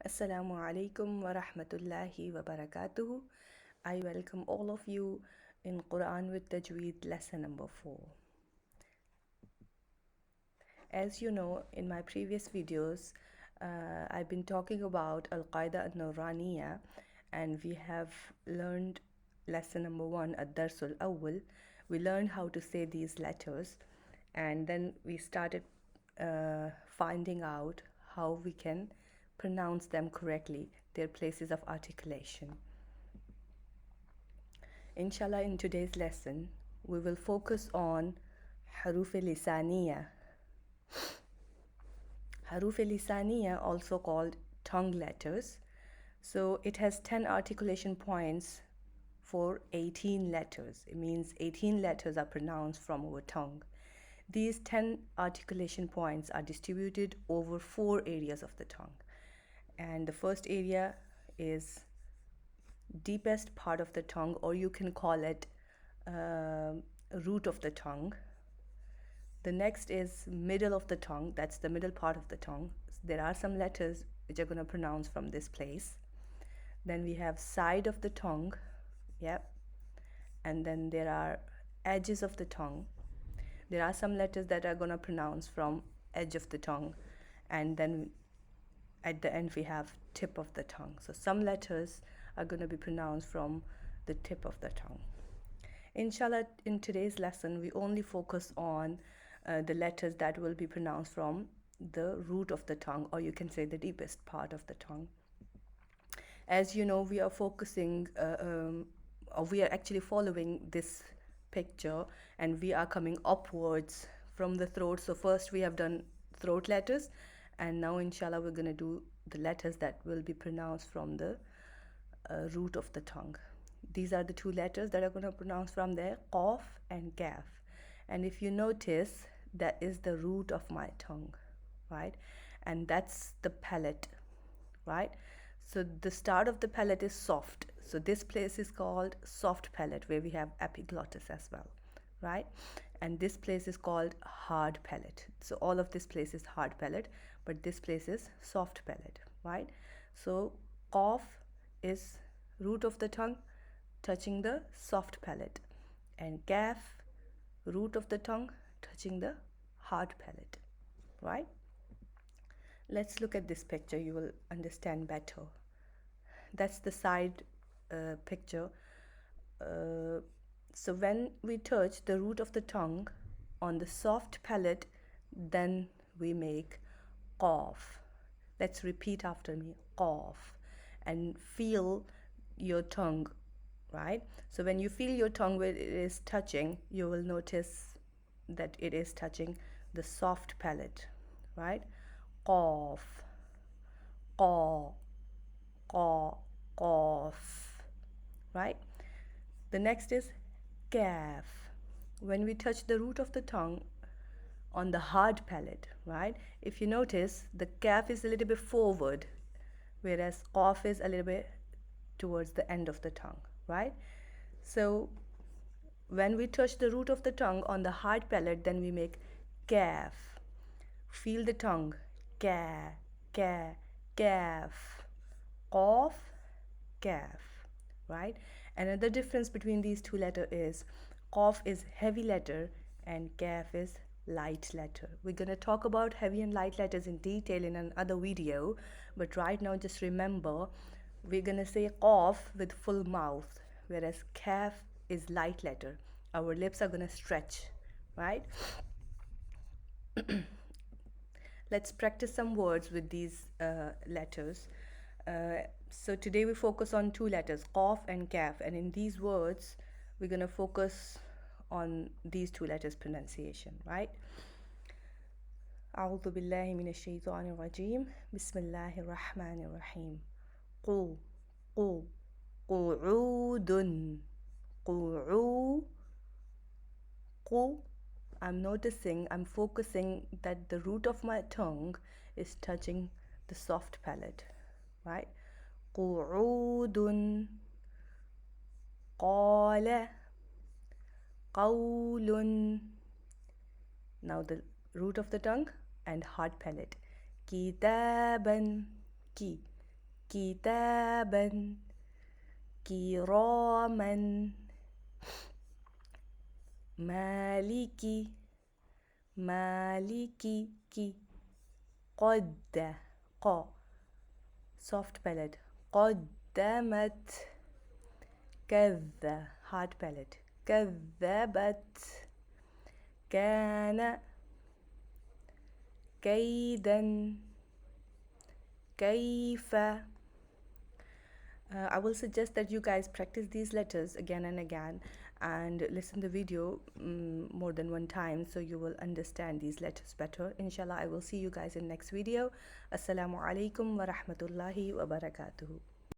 Assalamu alaikum wa rahmatullahi wa barakatuhu. I welcome all of you in Quran with Tajweed lesson number 4. As you know, in my previous videos, I've been talking about Al-Qaeda al-Nuraniyah, and we have learned lesson number 1, Ad-Darsul Awwal. We learned how to say these letters, and then we started finding out how we can pronounce them correctly, their places of articulation. Inshallah, in today's lesson, we will focus on Haroof-e-Lisaniyah. Haroof-e-Lisaniyah, also called tongue letters. So it has 10 articulation points for 18 letters. It means 18 letters are pronounced from our tongue. These 10 articulation points are distributed over 4 areas of the tongue. And the first area is deepest part of the tongue, or you can call it root of the tongue. The next is middle of the tongue. That's the middle part of the tongue. There are some letters which are going to pronounce from this place. Then we have side of the tongue. Yep. And then there are edges of the tongue. There are some letters that are going to pronounce from edge of the tongue. And then at the end we have tip of the tongue. So some letters are going to be pronounced from the tip of the tongue. Inshallah, in today's lesson, we only focus on the letters that will be pronounced from the root of the tongue, or you can say the deepest part of the tongue. As you know, we are focusing, or we are actually following this picture, and we are coming upwards from the throat. So first we have done throat letters, and now inshallah we're going to do the letters that will be pronounced from the root of the tongue. These are the two letters that are going to pronounce from there, Qaaf and Kaaf. And if you notice, that is the root of my tongue, right? And that's the palate, right? So the start of the palate is soft. So this place is called soft palate, where we have epiglottis as well, right? And this place is called hard palate. So all of this place is hard palate, but this place is soft palate, right? So Qaaf is root of the tongue touching the soft palate, and Kaaf, root of the tongue touching the hard palate, right? Let's look at this picture, you will understand better. That's the side picture. So when we touch the root of the tongue on the soft palate, then we make Qaaf. Let's repeat after me, Qaaf, and feel your tongue, right? So when you feel your tongue where it is touching, you will notice that it is touching the soft palate, right? Qaaf, Qaw, Qaw, Qaaf, right? The next is Kaaf. When we touch the root of the tongue on the hard palate, right? If you notice, the Kaaf is a little bit forward, whereas Qaaf is a little bit towards the end of the tongue, right? So when we touch the root of the tongue on the hard palate, then we make Kaaf. Feel the tongue, Ka, Ka, Kaaf, Qaaf, Kaaf, right? Another difference between these two letters is Qaaf is heavy letter and Kaaf is light letter. We're going to talk about heavy and light letters in detail in another video, but right now just remember, we're going to say Qaaf with full mouth, whereas Kaaf is light letter. Our lips are going to stretch, right? Let's practice some words with these letters. So today we focus on two letters, Qaaf and Kaaf, and in these words we're going to focus on these two letters pronunciation, right? أعوذ بالله من الشيطان الرجيم بسم الله الرحمن الرحيم قو قو قعود قعو قو. I'm focusing that the root of my tongue is touching the soft palate, right? قعود قال قول. Now the root of the tongue and hard palate. كتابا ki, كتابا كراما مالكي مالكي كي قد ق soft palate قدمت كذا hard palate كذبت كان كيدا كيف I will suggest that you guys practice these letters again and again and listen the video more than one time so you will understand these letters better. Inshallah, I will see you guys in next video. Assalamu alaikum wa rahmatullahi wa barakatuhu.